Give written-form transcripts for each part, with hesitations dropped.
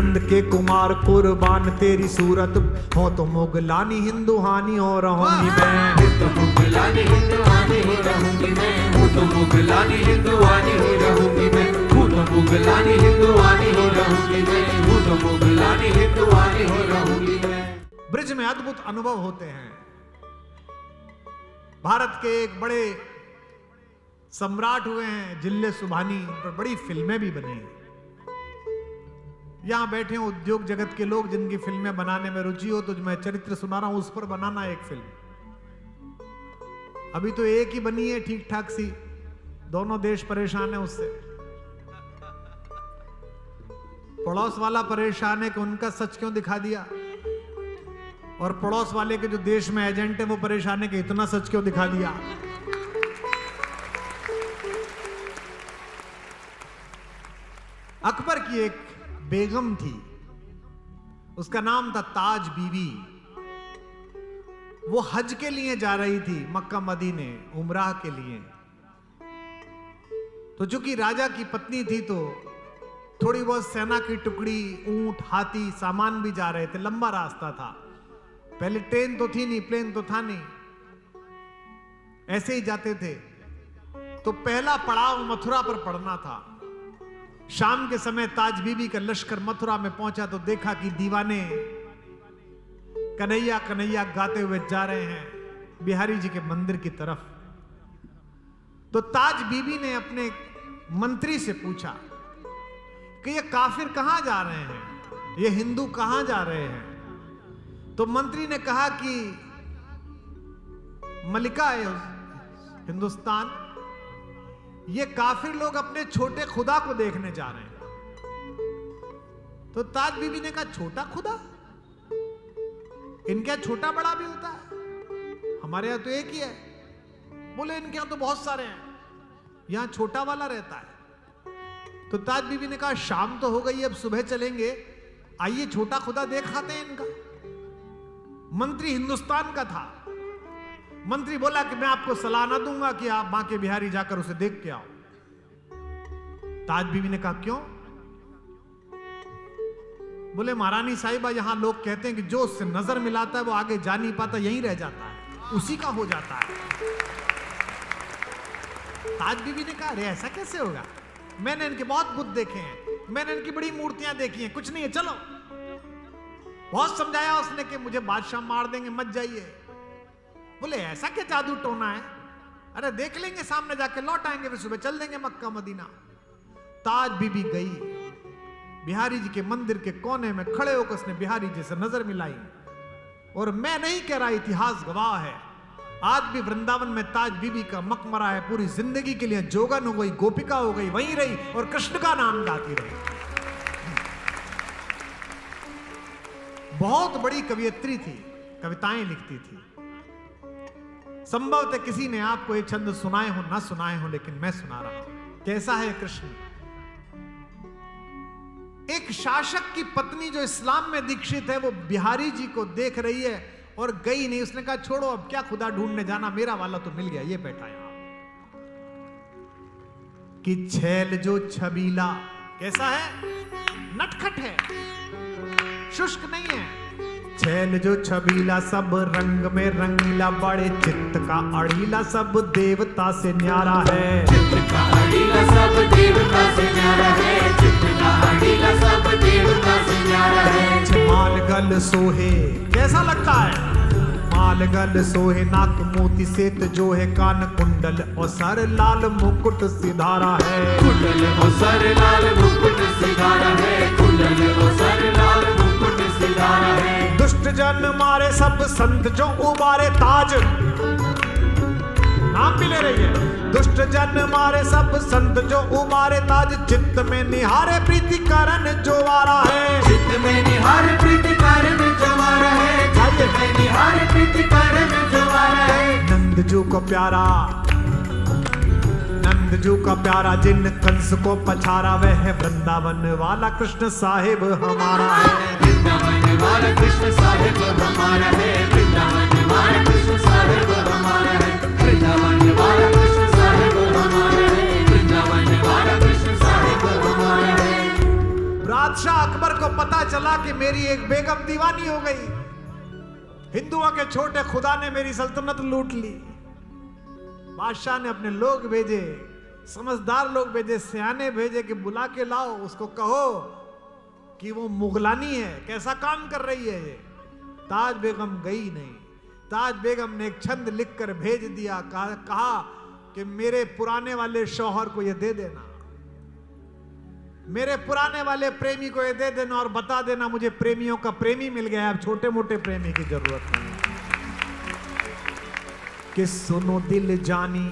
नंद के कुमार कुर्बान तेरी सूरत हो तो मुगलानी हिंदुहानी हो रहूंगी मैं, हो तो मुगलानी हिंदुहानी हो रहूंगी मैं, हो तो मुगलानी हिंदुहानी हो रहूंगी मैं, हो तो मुगलानी हिंदुहानी हो रहूंगी मैं, हो तो मुगलानी हिंदुहानी हो रहूंगी मैं। ब्रिज में अद्भुत अनुभव होते हैं। भारत के एक बड़े सम्राट हुए हैं जिल्ले सुभानी, पर बड़ी फिल्में भी बनी हैं। यहां बैठे हैं उद्योग जगत के लोग जिनकी फिल्में बनाने में रुचि हो, तो मैं चरित्र सुना रहा हूं, उस पर बनाना एक फिल्म। अभी तो एक ही बनी है ठीक ठाक सी, दोनों देश परेशान है उससे। पड़ोस वाला परेशान है कि उनका सच क्यों दिखा दिया, और पड़ोस वाले के जो देश में एजेंट है वो परेशान है कि इतना सच क्यों दिखा दिया। अकबर की एक बेगम थी, उसका नाम था ताज बीवी। वो हज के लिए जा रही थी मक्का मदीने उमराह के लिए। तो चूंकि राजा की पत्नी थी तो थोड़ी बहुत सेना की टुकड़ी, ऊंट, हाथी, सामान भी जा रहे थे। लंबा रास्ता था, पहले ट्रेन तो थी नहीं, प्लेन तो था नहीं, ऐसे ही जाते थे। तो पहला पड़ाव मथुरा पर पड़ना था। शाम के समय ताज बीबी का लश्कर मथुरा में पहुंचा तो देखा कि दीवाने कन्हैया कन्हैया गाते हुए जा रहे हैं बिहारी जी के मंदिर की तरफ। तो ताज बीबी ने अपने मंत्री से पूछा कि ये काफिर कहां जा रहे हैं, ये हिंदू कहां जा रहे हैं। तो मंत्री ने कहा कि मलिका हिंदुस्तान, ये काफिर लोग अपने छोटे खुदा को देखने जा रहे हैं। तो ताज बीबी ने कहा छोटा खुदा, इनके यहां छोटा बड़ा भी होता है, हमारे यहां तो एक ही है। बोले इनके यहां तो बहुत सारे हैं, यहां छोटा वाला रहता है। तो ताज बीबी ने कहा शाम तो हो गई, अब सुबह चलेंगे, आइए छोटा खुदा देख आते हैं इनका। मंत्री हिंदुस्तान का था। मंत्री बोला कि मैं आपको सलाह ना दूंगा कि आप बांके बिहारी जाकर उसे देख के आओ। ताज बीबी ने कहा क्यों? बोले महारानी साहिबा, यहां लोग कहते हैं कि जो उससे नजर मिलाता है वो आगे जा नहीं पाता, यहीं रह जाता है, उसी का हो जाता है। ताज बीबी ने कहा अरे ऐसा कैसे होगा, मैंने इनके बहुत बुत देखे हैं, मैंने इनकी बड़ी मूर्तियां देखी हैं, कुछ नहीं है, चलो। बहुत समझाया उसने कि मुझे बादशाह मार देंगे, मत जाइए। बोले ऐसा क्या जादू टोना है, अरे देख लेंगे, सामने जाके लौट आएंगे, फिर सुबह चल देंगे मक्का मदीना। ताज बीबी गई, बिहारी जी के मंदिर के कोने में खड़े होकर उसने बिहारी जी से नजर मिलाई। और मैं नहीं कह रहा, इतिहास गवाह है, आज भी वृंदावन में ताज बीबी का मकबरा है। पूरी जिंदगी के लिए जोगन हो गई, गोपिका हो गई, वहीं रही और कृष्ण का नाम गाती रही। बहुत बड़ी कवियत्री थी, कविताएं लिखती थी। संभवतः किसी ने आपको ये छंद सुनाए हो ना सुनाए हो, लेकिन मैं सुना रहा हूं। कैसा है कृष्ण? एक शासक की पत्नी जो इस्लाम में दीक्षित है, वो बिहारी जी को देख रही है और गई नहीं। उसने कहा छोड़ो, अब क्या खुदा ढूंढने जाना, मेरा वाला तो मिल गया, ये बैठा है। कि छैल जो छबीला, कैसा है? नटखट है, शुष्क नहीं है। छैल जो छबीला, सब रंग में रंगीला, बड़े चित्त का अड़ीला, सब देवता से न्यारा है। चित्त का अड़ीला सब देवता से न्यारा है, चित्त का अड़ीला सब देवता से न्यारा है। मालगल सोहे, कैसा लगता है? मालगल सोहे, नाक मोती सेत जो है, कान कुंडल और सर लाल मुकुट सिधारा है। कुंडल और सर लाल मुकुट सिधारा है, कुंडल और सर लाल मुकुट सिधारा है। दुष्ट जन मारे सब संत जो उबारे ताज, नाम भी ले रही है। दुष्ट जन मारे सब संत जो उबारे ताज, चित्त में निहारे प्रीति कारण जो वारा है। चित्त में निहारे प्रीति कारण जो वारा है, चित्त में निहारे प्रीति कारण जो वारा है। नंद जू को प्यारा, नंद जू का प्यारा, जिन कंस को पछारा, वह है वृंदावन वाला कृष्ण साहिब हमारा है। वृंदावन वाला कृष्ण साहिब हमारा है, वृंदावन वाला कृष्ण साहिब हमारा है, वृंदावन वाला कृष्ण साहिब हमारा है, वृंदावन वाला कृष्ण साहिब हमारा है। बादशाह अकबर को पता चला कि मेरी एक बेगम दीवानी हो गई, हिंदुओं के छोटे खुदा ने मेरी सल्तनत लूट ली। बादशाह ने अपने लोग भेजे, समझदार लोग भेजे, सियाने भेजे कि बुला के लाओ, उसको कहो कि वो मुगलानी है, कैसा काम कर रही है ये। ताज बेगम गई नहीं। ताज बेगम ने एक छंद लिखकर भेज दिया, कहा कि मेरे पुराने वाले शौहर को ये दे देना, मेरे पुराने वाले प्रेमी को ये दे देना और बता देना मुझे प्रेमियों का प्रेमी मिल गया, अब छोटे मोटे प्रेमी की जरूरत नहीं। कि सुनो दिल जानी,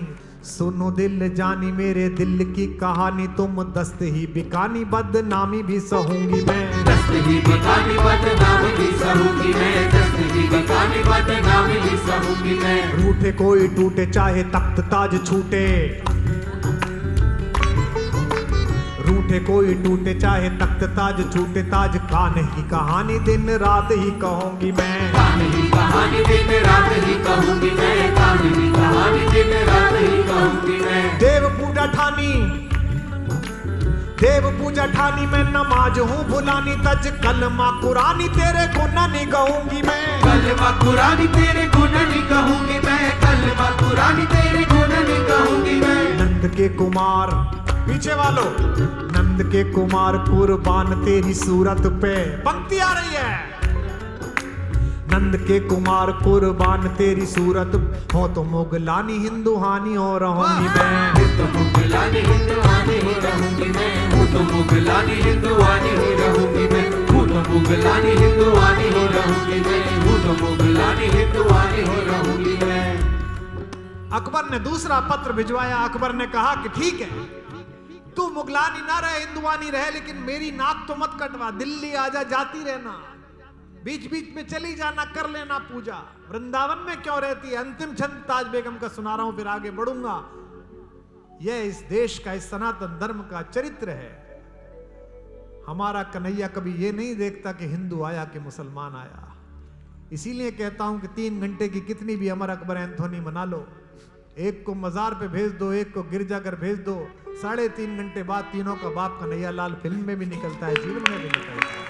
सुनो दिल जानी मेरे दिल की कहानी, तुम दस्त ही बिकानी बदनामी भी सहूंगी मैं, दस्त ही बिकानी बदनामी भी सहूंगी मैं, दस्त ही बिकानी बदनामी भी सहूंगी मैं। रूठे कोई टूटे चाहे तख्त ताज छूटे, रूठे कोई टूटे चाहे तख्त ताज छूटे, ताज कान ही कहानी दिन रात ही कहूंगी मैं, कान ही कहानी दिन रात ही कहूंगी मैं, कान ही कहानी दिन रात ही कहूंगी मैं। देव पूजा ठानी, देव पूजा ठानी मैं नमाज हूँ भुलानी, तज कलमा कुरानी तेरे गुण नहीं कहूंगी मैं, कलमा कुरानी तेरे गुण नहीं कहूंगी मैं, कलमा कुरानी तेरे गुण नहीं कहूंगी मैं। नंद के कुमार, पीछे वालों, नंद के कुमार कुर्बान तेरी सूरत पे, पंक्ति आ रही है। नंद के कुमार कुर्बान तेरी सूरत हो तो मुगलानी हिंदुहानी हो रहूंगी मैं, तो मुगलानी हिंदुहानी हो रहूंगी मैं, हूँ तो मुगलानी हिंदुहानी हो रहूंगी मैं, हूँ तो मुगलानी हिंदुहानी हो रहूंगी मैं, हूँ तो मुगलानी हिंदुहानी हो रहूंगी मैं। अकबर ने दूसरा पत्र भिजवाया। अकबर ने कहा कि ठीक है, तू मुगलानी ना रहे, हिंदुआनी रहे, लेकिन मेरी नाक तो मत कटवा, दिल्ली आजा, जाती रहना, बीच बीच में चली जाना, कर लेना पूजा। वृंदावन में क्यों रहती है? अंतिम छंद ताज बेगम का सुना रहा हूं, फिर आगे बढ़ूंगा। यह इस देश का, इस सनातन धर्म का चरित्र है। हमारा कन्हैया कभी यह नहीं देखता कि हिंदू आया कि मुसलमान आया। इसीलिए कहता हूं कि 3 घंटे की कितनी भी अमर अकबर एंथोनी मना लो, एक को मजार पे भेज दो, एक को गिरजाघर भेज दो, 3.5 घंटे बाद तीनों का बाप कन्हैया लाल फिल्म में भी निकलता है, जीवन में भी निकलता है।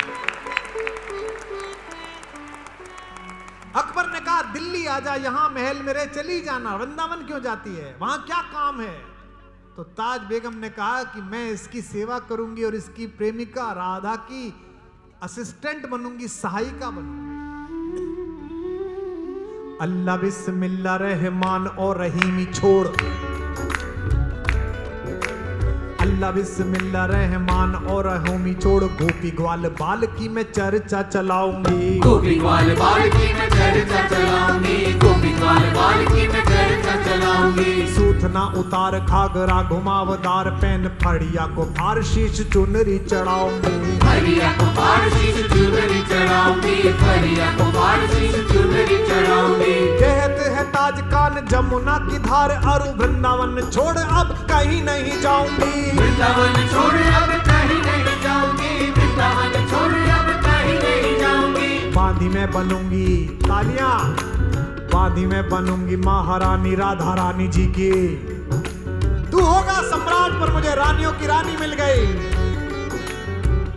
अकबर ने कहा दिल्ली आजा, यहां महल मेरे चली जाना, वृंदावन क्यों जाती है, वहां क्या काम है? तो ताज बेगम ने कहा कि मैं इसकी सेवा करूंगी और इसकी प्रेमिका राधा की असिस्टेंट बनूंगी, सहायिका बनूंगी। अल्लाह बिस्मिल्लाह रहमान और रहीमी छोड़, अल्लाह बिस्मिल्लाह रहमान और रहीमी छोड़, गोपी ग्वाल बाल की मैं चर्चा चलाऊंगी, गोपी ग्वाल बाल की मैं चर्चा चलाऊंगी, गोपी ग्वाल बाल की मैं चर्चा चलाऊंगी। सूथना उतार घाघरा घुमावदार पहन, फड़िया को फार शीश चुनरी चढ़ाऊंगी, फड़िया को फार शीश चुनरी चढ़ाऊंगी, फड़िया को फार शीश चुनरी चढ़ाऊंगी। कहते हैं ताज कान जमुना की धार, अरु वृंदावन छोड़ अब कहीं नहीं जाऊंगी, वृंदावन छोड़ अब कहीं नहीं जाऊंगी, वृंदावन छोड़ अब कहीं नहीं जाऊंगी। बांधी में बनूंगी, तालियां, बांधी में बनूंगी महारानी राधा रानी जी की। तू होगा सम्राट पर मुझे रानियों की रानी मिल गई।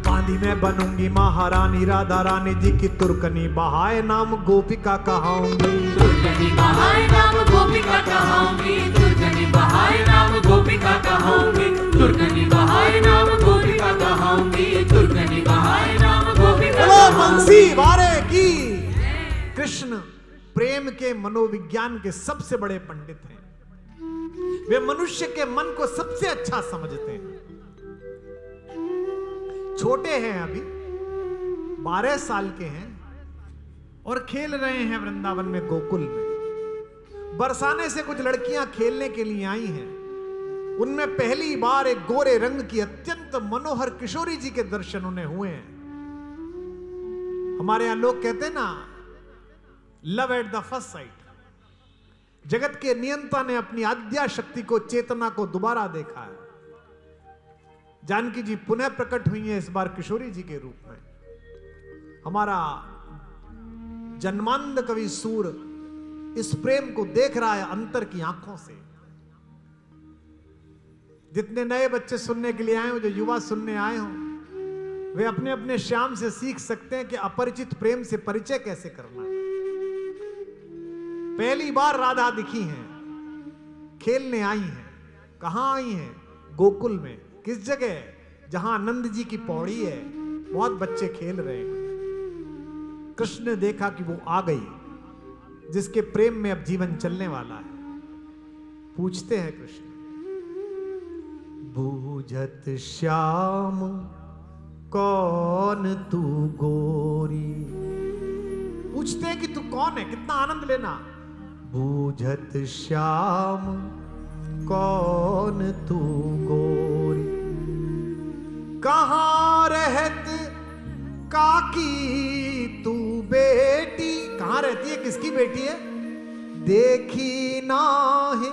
बांधी में बनूंगी महारानी राधा रानी जी की, तुर्कनी बहाए नाम गोपिका कहाऊंगी, तुर्कनी बहाए नाम गोपिका कहाऊंगी, तुर्कनी बहाए नाम गोपिका कहाऊंगी, तुर्कनी बहाए नाम गोपिका कहाऊंगी, तुर्कनी बहाए नाम गोपिका बंसी वारे की। कृष्ण प्रेम के मनोविज्ञान के सबसे बड़े पंडित हैं। वे मनुष्य के मन को सबसे अच्छा समझते हैं। छोटे हैं, अभी 12 साल के हैं और खेल रहे हैं वृंदावन में, गोकुल में। बरसाने से कुछ लड़कियां खेलने के लिए आई हैं। उनमें पहली बार एक गोरे रंग की अत्यंत मनोहर किशोरी जी के दर्शन उन्हें हुए हैं। हमारे यहां लोग कहते हैं ना, love at the first sight. जगत के नियंता ने अपनी आद्या शक्ति को, चेतना को दोबारा देखा है। जानकी जी पुनः प्रकट हुई है इस बार किशोरी जी के रूप में। हमारा जन्मांध कवि सूर इस प्रेम को देख रहा है अंतर की आंखों से। जितने नए बच्चे सुनने के लिए आए हो, जो युवा सुनने आए हो, वे अपने अपने श्याम से सीख सकते हैं कि अपरिचित प्रेम से परिचय कैसे करना है। पहली बार राधा दिखी हैं, खेलने आई हैं। कहां आई हैं? गोकुल में। किस जगह? जहां नंद जी की पौड़ी है, बहुत बच्चे खेल रहे हैं। कृष्ण ने देखा कि वो आ गई, जिसके प्रेम में अब जीवन चलने वाला है। पूछते हैं कृष्ण, बूझत श्याम कौन तू गोरी। पूछते हैं कि तू कौन है, कितना आनंद लेना। बूझत श्याम कौन तू गोरी, कहां रहत काकी तू बेटी। कहां रहती है, किसकी बेटी है? देखी नाहि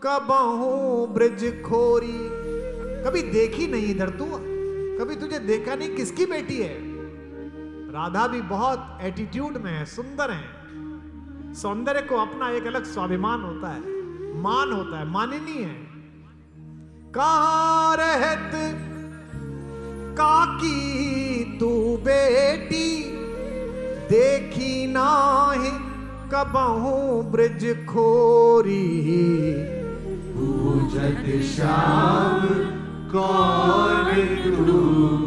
कबहू ब्रज खोरी। कभी देखी नहीं इधर तू, कभी तुझे देखा नहीं, किसकी बेटी है? राधा भी बहुत एटीट्यूड में है, सुंदर है। सौंदर्य को अपना एक अलग स्वाभिमान होता है, मान होता है, माननीय है। कहां रहत काकी तू बेटी, देखी नाहि कबहू ब्रज खोरी। पूजत श्याम कौन तू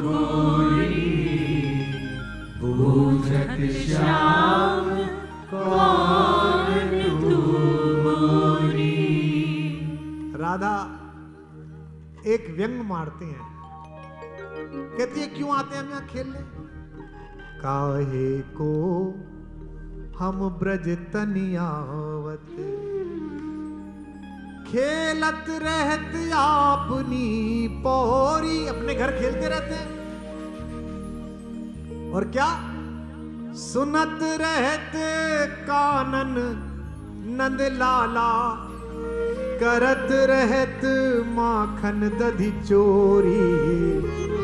गोरी, पूजत श्याम कौन तू गोरी। राधा एक व्यंग मारती हैं, कहती है क्यों आते हैं हम यहां खेलने? काहे को हम ब्रज तनियावत, खेलत रहत आपनी पौरी। अपने घर खेलते रहते हैं, और क्या सुनत रहत कानन नंद लाला, करत रहत माखन दधि चोरी।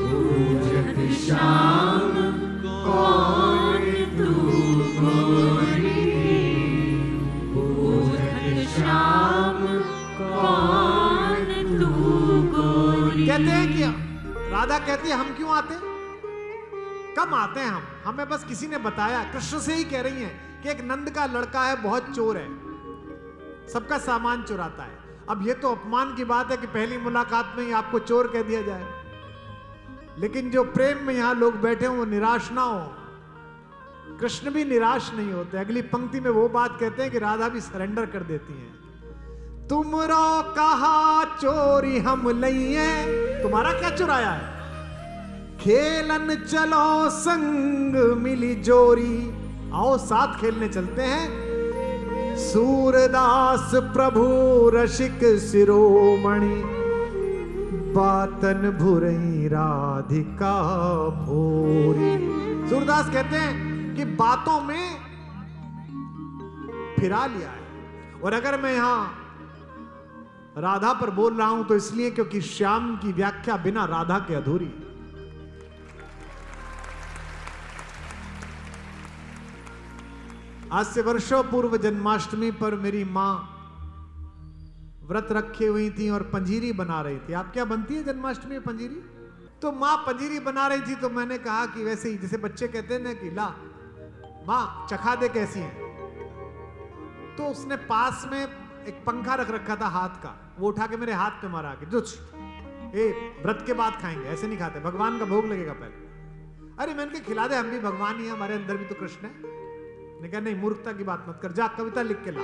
पूजत श्याम कौन तू गोरी, पूजत श्याम कौन तू गोरी। कहते हैं कि राधा कहती है हम क्यों आते, कब आते हैं हम, हमें बस किसी ने बताया। कृष्ण से ही कह रही हैं कि एक नंद का लड़का है, बहुत चोर है, सबका सामान चुराता है। अब ये तो अपमान की बात है कि पहली मुलाकात में ही आपको चोर कह दिया जाए, लेकिन जो प्रेम में यहां लोग बैठे हो वो निराश ना हो। कृष्ण भी निराश नहीं होते। अगली पंक्ति में वो बात कहते हैं कि राधा भी सरेंडर कर देती हैं। तुमरो कहा चोरी हम लइए, तुम्हारा क्या चुराया है? खेलन चलो संग मिली जोरी, आओ साथ खेलने चलते हैं। सूरदास प्रभु रसिक शिरोमणि, बातन भुरई राधिका भोरी। सूरदास कहते हैं कि बातों में फिरा लिया है। और अगर मैं यहां राधा पर बोल रहा हूं तो इसलिए क्योंकि श्याम की व्याख्या बिना राधा के अधूरी। आज से वर्षों पूर्व जन्माष्टमी पर मेरी मां व्रत रखे हुई थी और पंजीरी बना रही थी। आप क्या बनती है जन्माष्टमी में पंजीरी? तो मां पंजीरी बना रही थी, तो मैंने कहा कि वैसे ही जैसे बच्चे कहते हैं ना कि ला मां चखा दे कैसी है। तो उसने पास में एक पंखा रख रखा था हाथ का, वो उठा के मेरे हाथ पे मारा के, जुच व्रत के बाद खाएंगे, ऐसे नहीं खाते, भगवान का भोग लगेगा पहले। अरे मैंने कहा खिला दे, हम भी भगवान ही है, हमारे अंदर भी तो कृष्ण है। ने कहा नहीं, मूर्खता की बात मत कर, जा कविता लिख के ला।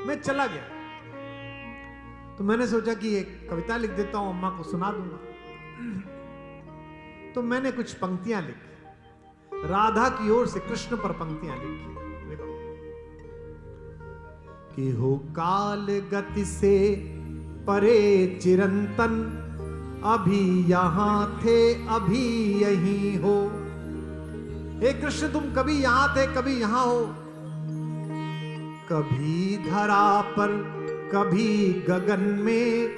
मैं चला गया, तो मैंने सोचा कि एक कविता लिख देता हूं, अम्मा को सुना दूंगा। तो मैंने कुछ पंक्तियां लिखी, राधा की ओर से कृष्ण पर पंक्तियां लिखी। देखो कि हो काल गति से परे चिरंतन, अभी यहां थे अभी यहीं हो। हे कृष्ण तुम कभी यहां थे कभी यहां हो, कभी धरा पर कभी गगन में,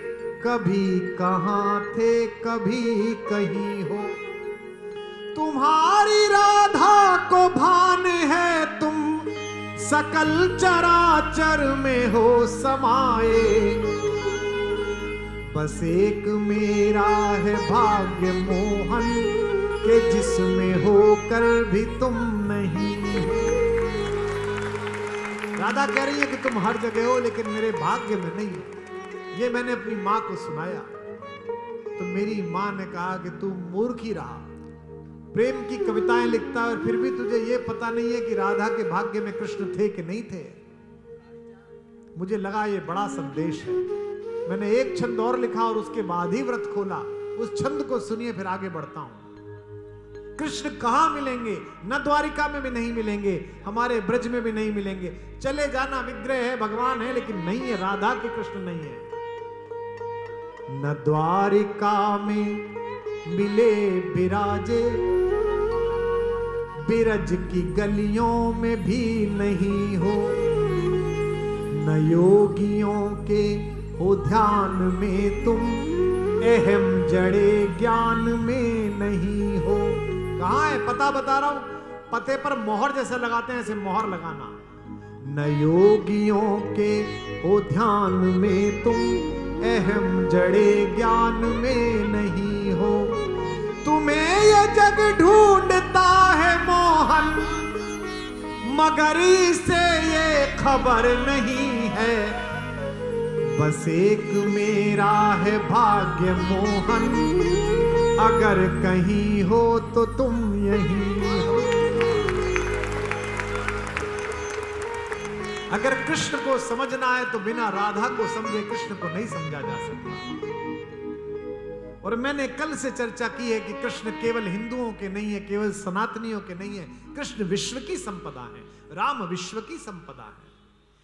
कभी कहां थे कभी कहीं हो। तुम्हारी राधा को भान है, तुम सकल चराचर में हो समाये। बस एक मेरा है भाग्य मोहन, कि जिसमें होकर भी तुम नहीं हो। राधा कह रही है कि तुम हर जगह हो लेकिन मेरे भाग्य में नहीं हो। ये मैंने अपनी माँ को सुनाया तो मेरी माँ ने कहा कि तू मूर्ख ही रहा, प्रेम की कविताएं लिखता और फिर भी तुझे ये पता नहीं है कि राधा के भाग्य में कृष्ण थे कि नहीं थे। मुझे लगा ये बड़ा संदेश है। मैंने एक छंद और लिखा और उसके बाद ही व्रत खोला। उस छंद को सुनिए फिर आगे बढ़ता हूं। कृष्ण कहां मिलेंगे? न द्वारिका में भी नहीं मिलेंगे, हमारे ब्रज में भी नहीं मिलेंगे। चले जाना, विग्रह है, भगवान है, लेकिन नहीं है, राधा के कृष्ण नहीं है। न द्वारिका में मिले बिराजे, बिरज की गलियों में भी नहीं हो। न योगियों के हो ध्यान में तुम, अहम जड़े ज्ञान में नहीं हो। कहां है? पता बता रहा हूं, पते पर मोहर जैसे लगाते हैं ऐसे मोहर लगाना। न योगियों के हो ध्यान में तुम, अहम जड़े ज्ञान में नहीं हो। तुम्हें ये जग ढूंढता है मोहन, मगर इसे ये खबर नहीं है। बस एक मेरा है भाग्य मोहन, अगर कहीं हो तो तुम यहीं हो। अगर कृष्ण को समझना है तो बिना राधा को समझे कृष्ण को नहीं समझा जा सकता। और मैंने कल से चर्चा की है कि कृष्ण केवल हिंदुओं के नहीं है, केवल सनातनियों के नहीं है। कृष्ण विश्व की संपदा है, राम विश्व की संपदा है।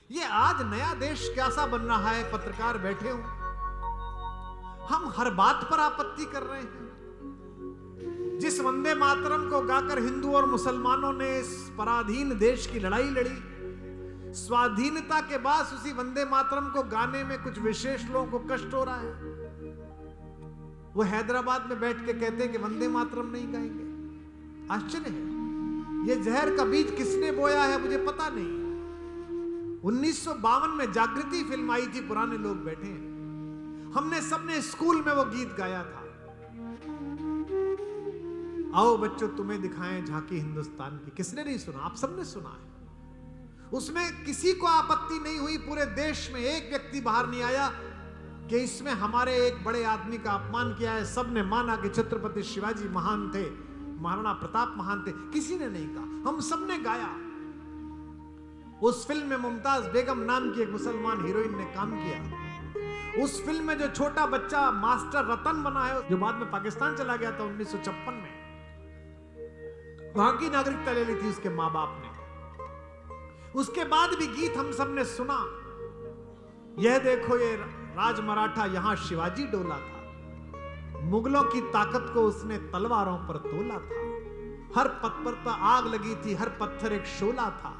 ये आज नया देश कैसा बन रहा है, पत्रकार बैठे हो, हम हर बात पर आपत्ति कर रहे हैं। जिस वंदे मातरम को गाकर हिंदू और मुसलमानों ने इस पराधीन देश की लड़ाई लड़ी, स्वाधीनता के बाद उसी वंदे मातरम को गाने में कुछ विशेष लोगों को कष्ट हो रहा है। वो हैदराबाद में बैठ के कहते हैं कि वंदे मातरम नहीं गाएंगे। आश्चर्य है, ये जहर का बीज किसने बोया है मुझे पता नहीं। 1952 में जागृति फिल्म आई थी, पुराने लोग बैठे हैं, हमने सबने स्कूल में वो गीत गाया था। आओ बच्चों तुम्हें दिखाएं झांकी हिंदुस्तान की। किसने नहीं सुना? आप सबने सुना है। उसमें किसी को आपत्ति नहीं हुई, पूरे देश में एक व्यक्ति बाहर नहीं आया कि इसमें हमारे एक बड़े आदमी का अपमान किया है। सबने माना कि छत्रपति शिवाजी महान थे, महाराणा प्रताप महान थे, किसी ने नहीं कहा, हम सबने गाया। उस फिल्म में मुमताज बेगम नाम की एक मुसलमान हीरोइन ने काम किया। उस फिल्म में जो छोटा बच्चा मास्टर रतन बना है, जो बाद में पाकिस्तान चला गया था 1956 में, वहां की नागरिकता ले ली थी उसके मां बाप ने। उसके बाद भी गीत हम सबने सुना। यह देखो ये राज मराठा, यहां शिवाजी डोला था, मुगलों की ताकत को उसने तलवारों पर तोला था। हर पत्थर पर आग लगी थी, हर पत्थर एक शोला था।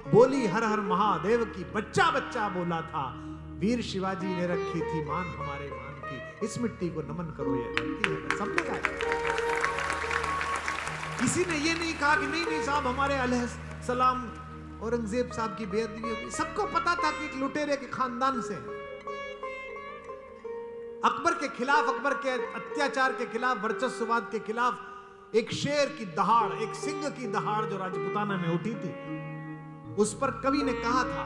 बोली हर हर महादेव की, बच्चा बच्चा बोला था। वीर शिवाजी ने रखी थी मान हमारे मान की, इस मिट्टी को नमन करो ये धरती है। सबने कहा, किसी ने ये नहीं कहा कि नहीं नहीं साहब हमारे अलैहिस्सलाम औरंगजेब साहब की बेअदबी होगी। सबको पता था कि एक लुटेरे के खानदान से है। अकबर के खिलाफ, अकबर के अत्याचार के खिलाफ, वर्चस्ववाद के खिलाफ एक शेर की दहाड़, एक सिंह की दहाड़ जो राजपुताना में उठी थी, उस पर कवि ने कहा था,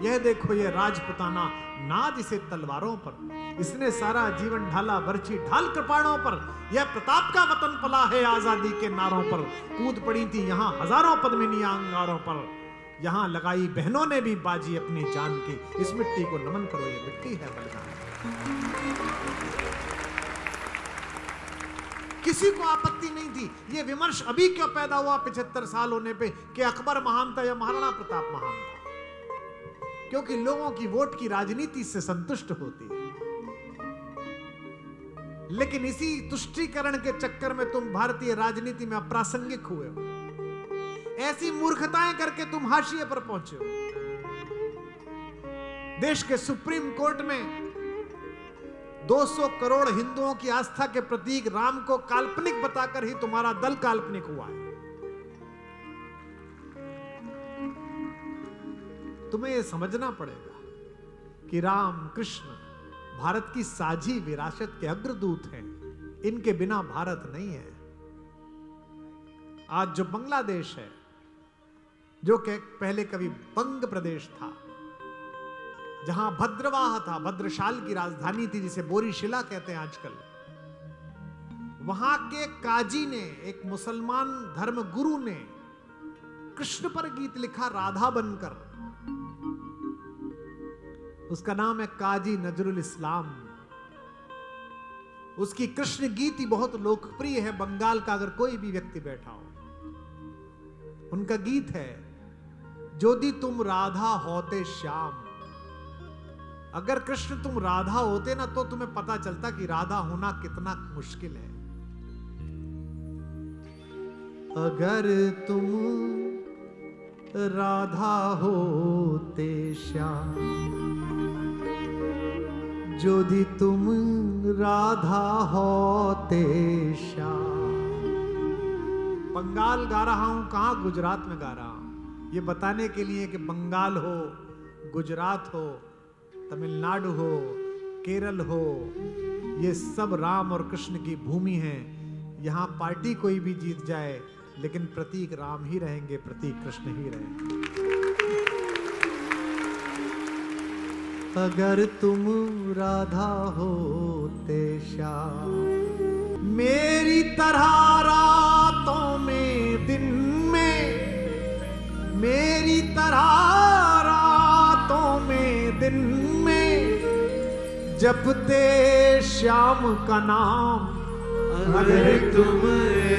यह देखो ये राजपुताना नाज इसे तलवारों पर, इसने सारा जीवन ढाला बरछी ढाल कृपाणों पर। यह प्रताप का वतन पला है आजादी के नारों पर। कूद पड़ी थी यहाँ हजारों पद्मिनियां अंगारों पर, यहाँ लगाई बहनों ने भी बाजी अपनी जान की। इस मिट्टी को नमन करो ये मिट्टी है बलिदान। किसी को आपत्ति नहीं थी। ये विमर्श अभी क्यों पैदा हुआ 75 साल होने पे कि अकबर महान था या महाराणा प्रताप महान था? क्योंकि लोगों की वोट की राजनीति से संतुष्ट होती है। लेकिन इसी तुष्टीकरण के चक्कर में तुम भारतीय राजनीति में अप्रासंगिक हुए हो। ऐसी मूर्खताएं करके तुम हाशिए पर पहुंचे हो। देश के सुप्रीम कोर्ट में 200 करोड़ हिंदुओं की आस्था के प्रतीक राम को काल्पनिक बताकर ही तुम्हारा दल काल्पनिक हुआ है। तुम्हें यह समझना पड़ेगा कि राम कृष्ण भारत की साझी विरासत के अग्रदूत हैं। इनके बिना भारत नहीं है। आज जो बांग्लादेश है, जो कि पहले कभी बंग प्रदेश था, जहां भद्रवाह था, भद्रशाल की राजधानी थी, जिसे बोरीशिला कहते हैं आजकल, वहां के काजी ने, एक मुसलमान धर्म गुरु ने कृष्ण पर गीत लिखा राधा बनकर। उसका नाम है काजी नजरुल इस्लाम। उसकी कृष्ण गीति बहुत लोकप्रिय है। बंगाल का अगर कोई भी व्यक्ति बैठा हो, उनका गीत है, जोदी तुम राधा होते श्याम। अगर कृष्ण तुम राधा होते ना, तो तुम्हें पता चलता कि राधा होना कितना मुश्किल है। अगर तुम राधा होते श्याम, जोदी तुम राधा होते श्याम। बंगाल गा रहा हूं, कहां? गुजरात में गा रहा हूं, ये बताने के लिए कि बंगाल हो, गुजरात हो, तमिलनाडु हो, केरल हो, ये सब राम और कृष्ण की भूमि है। यहां पार्टी कोई भी जीत जाए, लेकिन प्रतीक राम ही रहेंगे, प्रतीक कृष्ण ही रहेंगे। अगर तुम राधा होते श्याम, मेरी तरह रातों में दिन में, मेरी तरह रातों में दिन में जपते श्याम का नाम। अगर तुम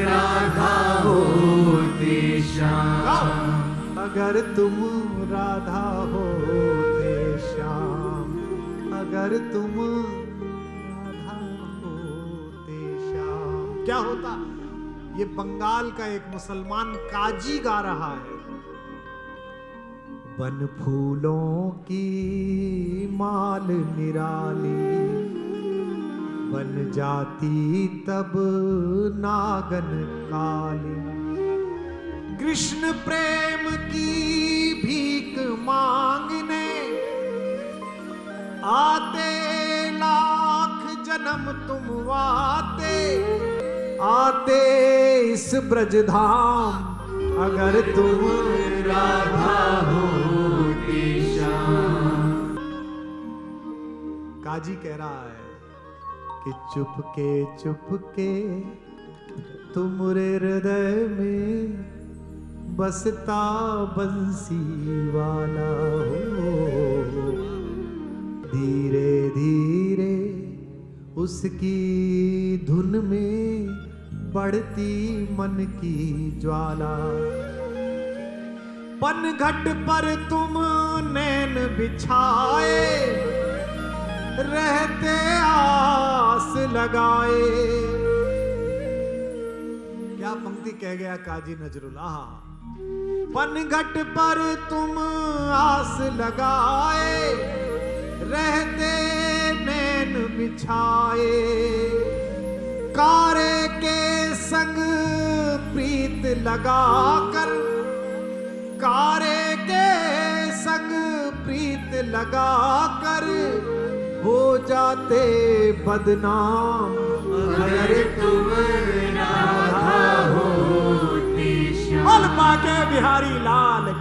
राधा होते श्याम, अगर तुम राधा होते श्याम, अगर तुम राधा होते श्याम। क्या होता? ये बंगाल का एक मुसलमान काजी गा रहा है। बन फूलों की माल निराली, बन जाती तब नागन काली। कृष्ण प्रेम की भीख मांगने आते लाख जन्म तुम आते, आते इस ब्रजधाम। अगर तुम राधा होते श्याम। काजी कह रहा है कि चुपके चुपके तुमरे हृदय में बसता बंसी वाला हो। धीरे धीरे उसकी धुन में बढ़ती मन की ज्वाला। पनघट पर तुम नैन बिछाए, रहते आस लगाए। क्या पंक्ति कह गया काजी नजरुल्लाह। पनघट पर तुम आस लगाए, रहते नैन बिछाए। कारे के संग प्रीत लगाकर, कारे के संग प्रीत लगाकर हो जाते बदनाम। अगर तुम राधा होते श्याम। बोल बाके बिहारी लाल